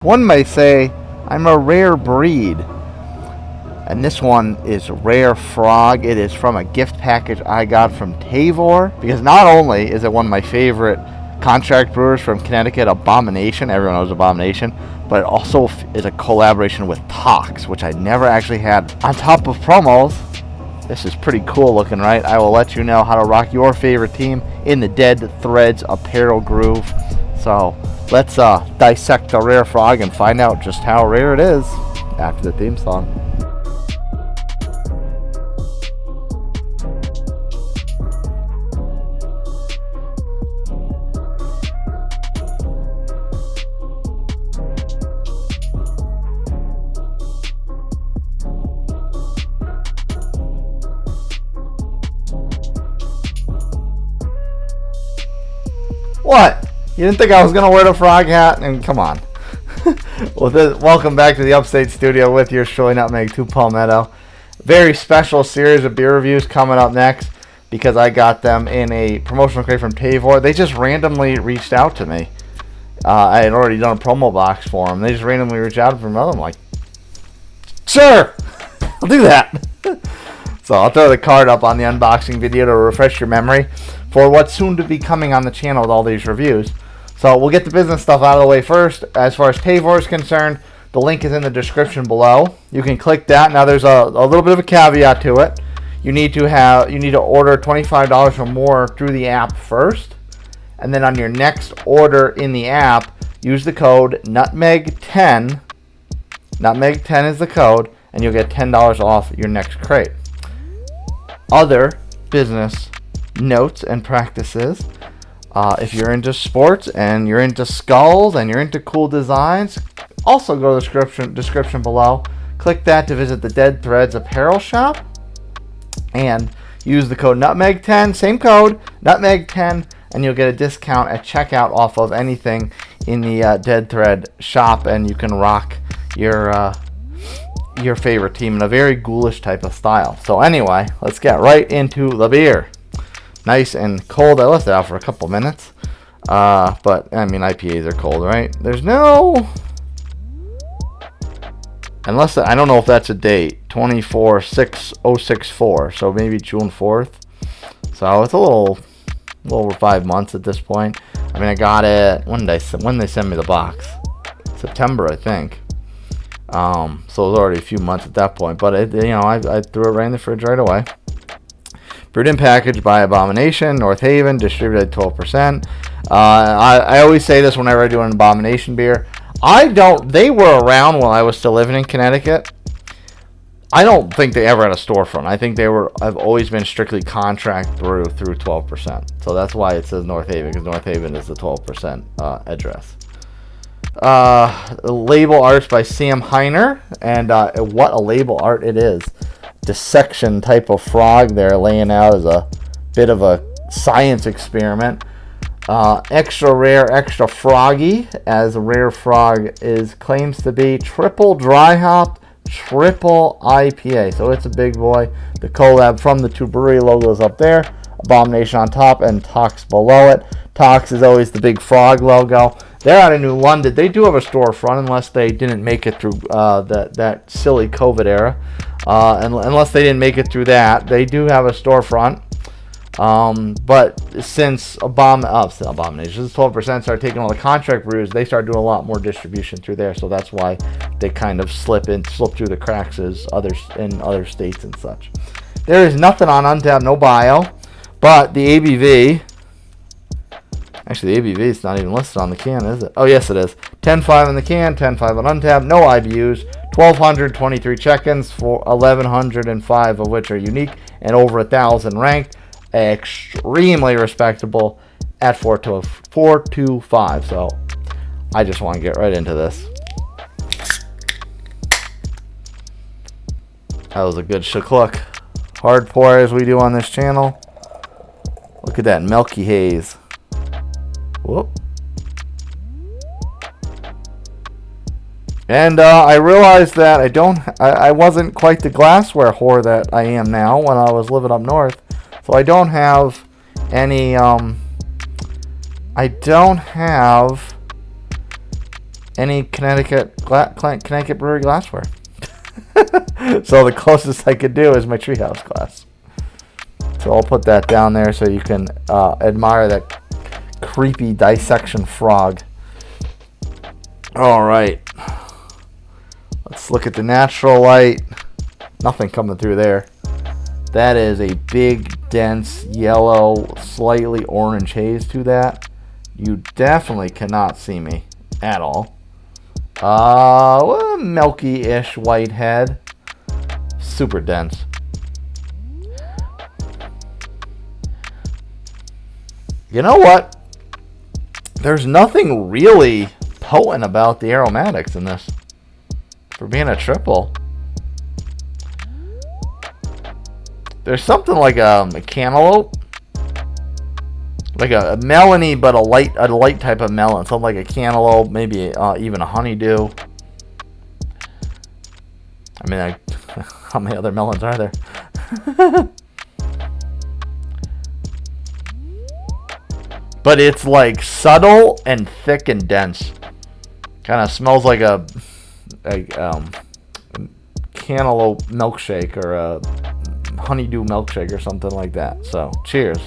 One may say I'm a rare breed. And this one is Rare Frog. It is from a gift package I got from Tavour. Because not only is it one of my favorite contract brewers from Connecticut, Abomination, everyone knows Abomination, but it also is a collaboration with Tox, which I never actually had. On top of promos, this is pretty cool looking, right? I will let you know how to rock your favorite team in the Dead Threads apparel groove. So let's dissect the Rare Frog and find out just how rare it is after the theme song. What? You didn't think I was going to wear the frog hat? And come on. Well, welcome back to the Upstate Studio with yours truly, Nutmeg 2 Palmetto. Very special series of beer reviews coming up next because I got them in a promotional crate from Tavour. They just randomly reached out to me. I had already done a promo box for them. They just randomly reached out to me. I'm like, sure, I'll do that. So I'll throw the card up on the unboxing video to refresh your memory for what's soon to be coming on the channel with all these reviews. So we'll get the business stuff out of the way first. As far as Tavour is concerned, the link is in the description below. You can click that. Now there's a little bit of a caveat to it. You need to order $25 or more through the app first, and then on your next order in the app, use the code Nutmeg10. Nutmeg10 is the code, and you'll get $10 off your next crate. Other business notes and practices. If you're into sports and you're into skulls and you're into cool designs, also go to the description below. Click that to visit the Dead Threads apparel shop and use the code Nutmeg10, same code, Nutmeg10, and you'll get a discount at checkout off of anything in the Dead Thread shop, and you can rock your favorite team in a very ghoulish type of style. So anyway, let's get right into the beer. Nice and cold. I left it out for a couple minutes. But, I mean, IPAs are cold, right? There's no... Unless, I don't know if that's a date. 24/6/064. So maybe June 4th. So it's a little over 5 months at this point. I mean, I got it... When they send me the box? September, I think. So it was already a few months at that point. But, I threw it right in the fridge right away. Brewed and packaged by Abomination, North Haven, distributed at 12%. I always say this whenever I do an Abomination beer. They were around while I was still living in Connecticut. I don't think they ever had a storefront. I think I've always been strictly contract brew through 12%. So that's why it says North Haven, because North Haven is the 12% address. Label arts by Sam Heiner, and what a label art it is. Dissection type of frog there laying out as a bit of a science experiment. Extra rare, extra froggy, as a Rare Frog claims to be triple dry hopped, triple IPA. So it's a big boy. The collab from the two brewery logos up there. Abomination on top and Tox below it. Tox is always the big frog logo. They're out of New London. They do have a storefront unless they didn't make it through that silly COVID era. Unless they didn't make it through that, they do have a storefront. But since Abomination, 12% started taking all the contract brews, they started doing a lot more distribution through there. So that's why they kind of slip through the cracks as others in other states and such. There is nothing on Untappd, no bio, but the ABV. Actually, the ABV is not even listed on the can, is it? Oh, yes, it is. 10.5 in the can, 10.5 on Untappd, no IBUs, 1,223 check-ins, for 1,105 of which are unique, and over 1,000 ranked. Extremely respectable at 4.25. So I just want to get right into this. That was a good look. Hard pour as we do on this channel. Look at that milky haze. Whoop. And I realized that I wasn't quite the glassware whore that I am now when I was living up north. So I don't have any any Connecticut brewery glassware. So the closest I could do is my treehouse glass. So I'll put that down there so you can admire that creepy dissection frog. All right. Let's look at the natural light. Nothing coming through there. That is a big, dense, yellow, slightly orange haze to that. You definitely cannot see me at all. Well, milky-ish white head. Super dense. You know what? There's nothing really potent about the aromatics in this. For being a triple. There's something like a cantaloupe. Like a melony, but a light type of melon. Something like a cantaloupe, maybe even a honeydew. I mean, how many other melons are there? But it's like subtle and thick and dense. Kind of smells like a cantaloupe milkshake or a honeydew milkshake or something like that. So, cheers.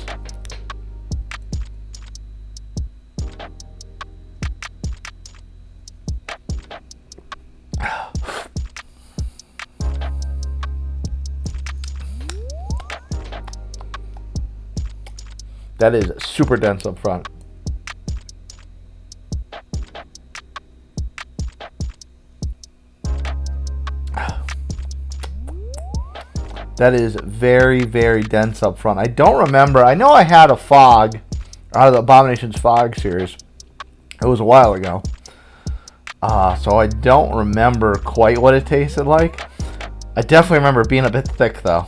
That is super dense up front. That is very, very dense up front. I don't remember. I know I had a fog out of the Abomination's Fog series. It was a while ago. So I don't remember quite what it tasted like. I definitely remember it being a bit thick, though.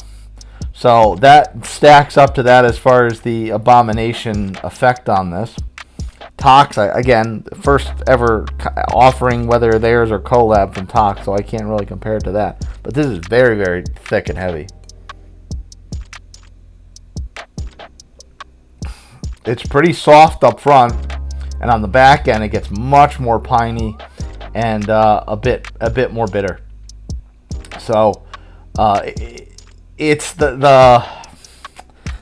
So that stacks up to that as far as the Abomination effect on this. Tox, again, first ever offering, whether theirs or collab from Tox, so I can't really compare it to that. But this is very, very thick and heavy. It's pretty soft up front, and on the back end it gets much more piney and a bit more bitter. So it's the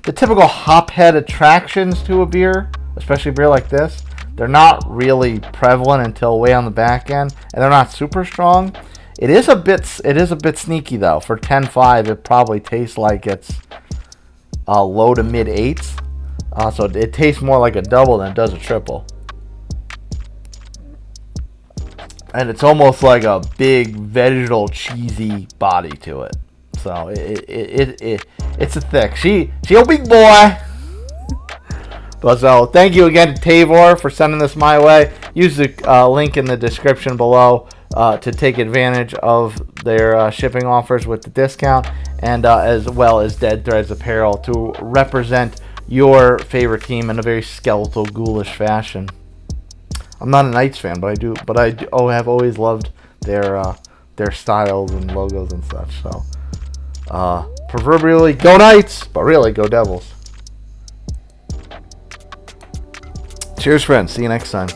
typical hophead attractions to a beer, especially a beer like this. They're not really prevalent until way on the back end, and they're not super strong. It is a bit sneaky though. For 10.5, it probably tastes like it's low to mid 8s. So it tastes more like a double than it does a triple. And it's almost like a big vegetal cheesy body to it. So it's a thick. She a big boy. But so thank you again to Tavour for sending this my way. Use the link in the description below to take advantage of their shipping offers with the discount, and as well as Dead Threads Apparel to represent your favorite team in a very skeletal, ghoulish fashion. I'm not a Knights fan, but I have always loved their styles and logos and such. So, proverbially, go Knights, but really, go Devils. Cheers, friends. See you next time.